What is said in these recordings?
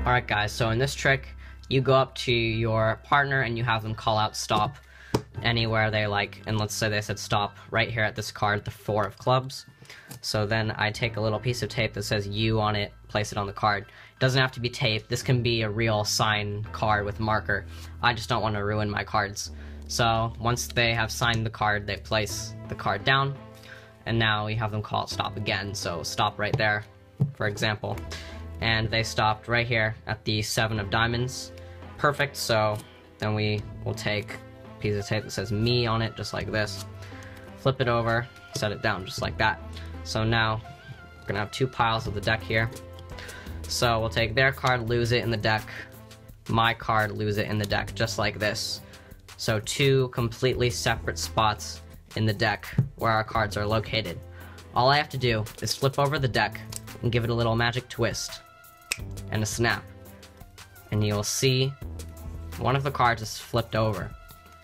Alright guys, so in this trick, you go up to your partner and you have them call out stop anywhere they like, and let's say they said stop right here at this card, the 4 of clubs. So then I take a little piece of tape that says you on it, place it on the card. It doesn't have to be tape, this can be a real signed card with marker. I just don't want to ruin my cards. So once they have signed the card, they place the card down, and now we have them call out stop again, so stop right there, for example. And they stopped right here at the 7 of diamonds. Perfect, so then we will take a piece of tape that says me on it, just like this. Flip it over, set it down just like that. So now we're gonna have 2 piles of the deck here. So we'll take their card, lose it in the deck, my card, lose it in the deck, just like this. So 2 completely separate spots in the deck where our cards are located. All I have to do is flip over the deck and give it a little magic twist and a snap, and you'll see one of the cards is flipped over.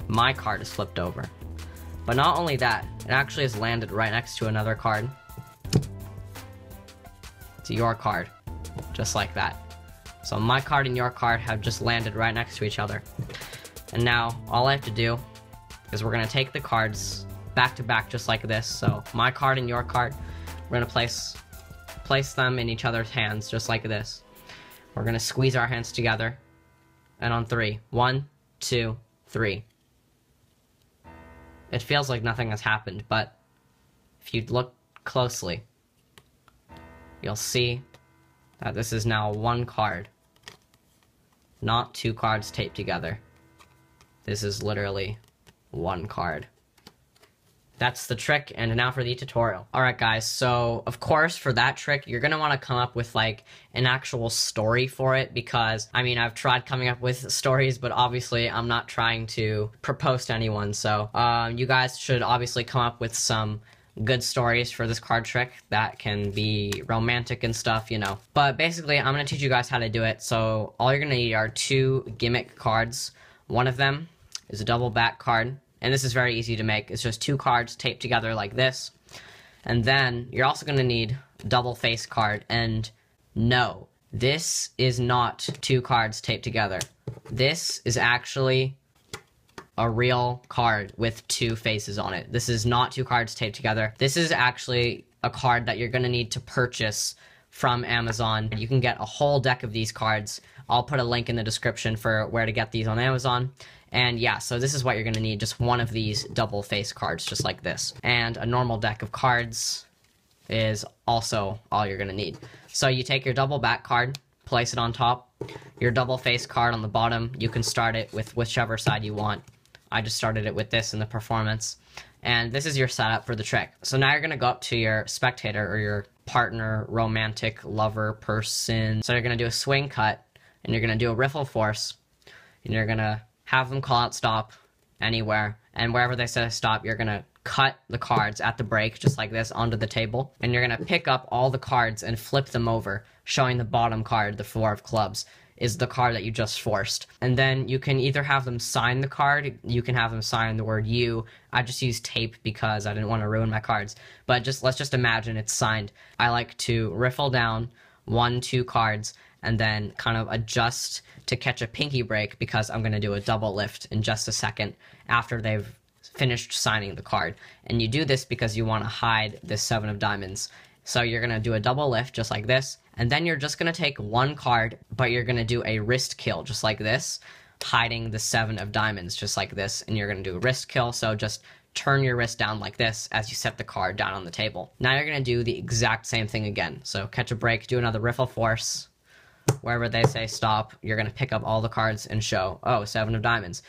My card is flipped over. But not only that, it actually has landed right next to another card. To your card, just like that. So my card and your card have just landed right next to each other. And now all I have to do is we're gonna take the cards back to back just like this. So my card and your card, we're gonna place them in each other's hands just like this. We're gonna squeeze our hands together, and on 3, 1, 2, 3. It feels like nothing has happened, but if you look closely, you'll see that this is now 1 card, not 2 cards taped together. This is literally 1 card. That's the trick, and now for the tutorial. Alright guys, so of course for that trick, you're gonna want to come up with like an actual story for it, because I mean, I've tried coming up with stories, but obviously I'm not trying to propose to anyone, so you guys should obviously come up with some good stories for this card trick that can be romantic and stuff, you know. But basically, I'm gonna teach you guys how to do it, so all you're gonna need are 2 gimmick cards. One of them is a double back card. And this is very easy to make. It's just 2 cards taped together like this. And then you're also going to need a double face card. And no, this is not 2 cards taped together. This is actually a real card with 2 faces on it. This is not 2 cards taped together. This is actually a card that you're going to need to purchase from Amazon. You can get a whole deck of these cards. I'll put a link in the description for where to get these on Amazon. And yeah, so this is what you're going to need, just 1 of these double face cards, just like this. And a normal deck of cards is also all you're going to need. So you take your double back card, place it on top, your double face card on the bottom. You can start it with whichever side you want. I just started it with this in the performance. And this is your setup for the trick. So now you're going to go up to your spectator or your partner, romantic, lover, person. So you're going to do a swing cut, and you're going to do a riffle force, and you're going to have them call out stop anywhere, and wherever they say stop, you're gonna cut the cards at the break, just like this, onto the table, and you're gonna pick up all the cards and flip them over, showing the bottom card, the 4 of clubs, is the card that you just forced. And then you can either have them sign the card, you can have them sign the word you. I just used tape because I didn't want to ruin my cards, but let's just imagine it's signed. I like to riffle down 1, 2 cards, and then kind of adjust to catch a pinky break, because I'm going to do a double lift in just a second after they've finished signing the card. And you do this because you want to hide this 7 of diamonds. So you're going to do a double lift just like this, and then you're just going to take 1 card, but you're going to do a wrist kill just like this, hiding the 7 of diamonds just like this, and you're going to do a wrist kill. So just turn your wrist down like this as you set the card down on the table. Now you're going to do the exact same thing again. So catch a break, do another riffle force. Wherever they say stop, you're going to pick up all the cards and show, oh, 7 of diamonds.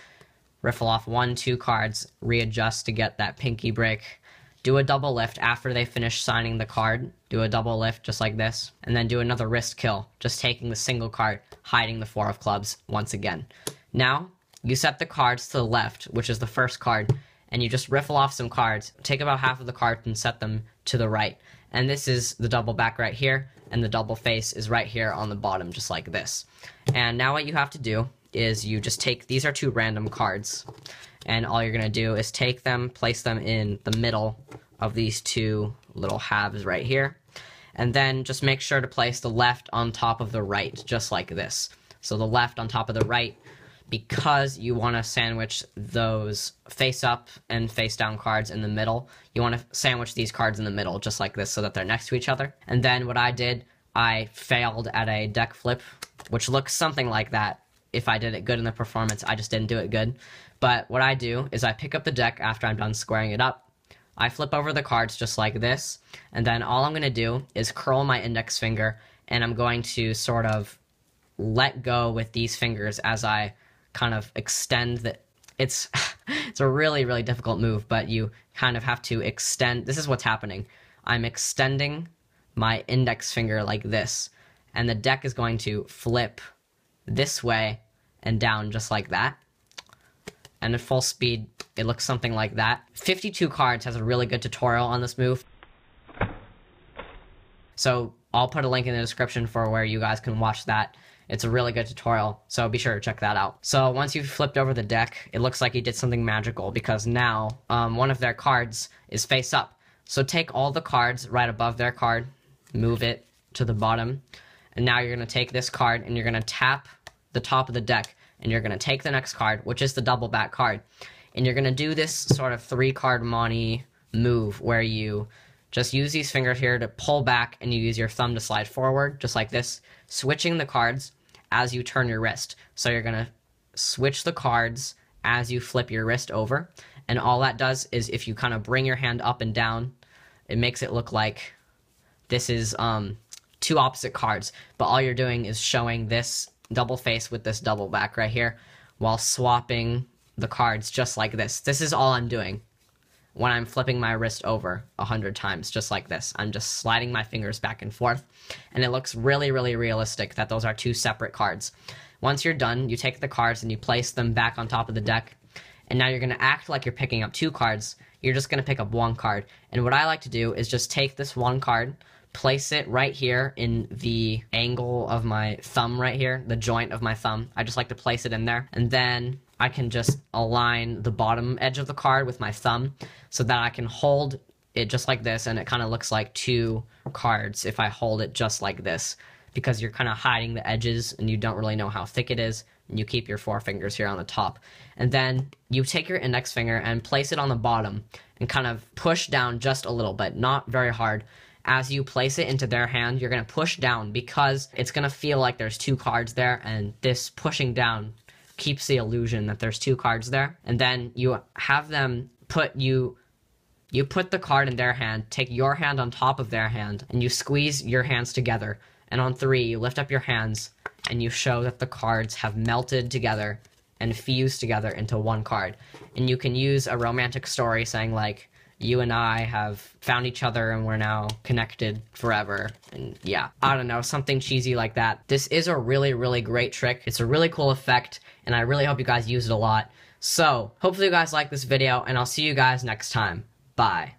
Riffle off 1, 2 cards, readjust to get that pinky break. Do a double lift after they finish signing the card. Do a double lift just like this. And then do another wrist kill, just taking the single card, hiding the 4 of clubs once again. Now, you set the cards to the left, which is the first card, and you just riffle off some cards. Take about half of the cards and set them to the right. And this is the double back right here, and the double face is right here on the bottom, just like this. And now what you have to do is you just take, these are 2 random cards, and all you're going to do is take them, place them in the middle of these 2 little halves right here, And then just make sure to place the left on top of the right, just like this. So the left on top of the right, because you want to sandwich those face up and face down cards in the middle. You want to sandwich these cards in the middle, just like this, so that they're next to each other. And then what I did, I failed at a deck flip, which looks something like that. If I did it good in the performance, I just didn't do it good. But what I do is I pick up the deck after I'm done squaring it up. I flip over the cards just like this, and then all I'm going to do is curl my index finger, and I'm going to sort of let go with these fingers as I kind of extend the... It's a really, really difficult move, but you kind of have to extend... This is what's happening. I'm extending my index finger like this, and the deck is going to flip this way and down just like that. And at full speed, it looks something like that. 52 Cards has a really good tutorial on this move. So I'll put a link in the description for where you guys can watch that. It's a really good tutorial, so be sure to check that out. So once you've flipped over the deck, it looks like you did something magical, because now one of their cards is face up. So take all the cards right above their card, move it to the bottom, and now you're going to take this card and you're going to tap the top of the deck, and you're going to take the next card, which is the double back card, and you're going to do this sort of 3-card Monty move where you just use these fingers here to pull back, and you use your thumb to slide forward, just like this, switching the cards as you turn your wrist. So you're going to switch the cards as you flip your wrist over, and all that does is if you kind of bring your hand up and down, it makes it look like this is 2 opposite cards, but all you're doing is showing this double face with this double back right here while swapping the cards just like this. This is all I'm doing when I'm flipping my wrist over 100 times, just like this. I'm just sliding my fingers back and forth, and it looks really, really realistic that those are 2 separate cards. Once you're done, you take the cards and you place them back on top of the deck, and now you're going to act like you're picking up 2 cards. You're just going to pick up 1 card, and what I like to do is just take this 1 card, place it right here in the angle of my thumb right here, the joint of my thumb. I just like to place it in there, and then I can just align the bottom edge of the card with my thumb so that I can hold it just like this, and it kind of looks like 2 cards if I hold it just like this, because you're kind of hiding the edges and you don't really know how thick it is, and you keep your 4 fingers here on the top. And then you take your index finger and place it on the bottom and kind of push down just a little bit, not very hard. As you place it into their hand, you're going to push down because it's going to feel like there's 2 cards there, and this pushing down keeps the illusion that there's 2 cards there. And then you have them you put the card in their hand, take your hand on top of their hand, and you squeeze your hands together. And on 3, you lift up your hands, and you show that the cards have melted together and fused together into 1 card. And you can use a romantic story saying, like, you and I have found each other and we're now connected forever. And yeah, I don't know, something cheesy like that. This is a really, really great trick. It's a really cool effect, and I really hope you guys use it a lot. So, hopefully you guys like this video, and I'll see you guys next time. Bye.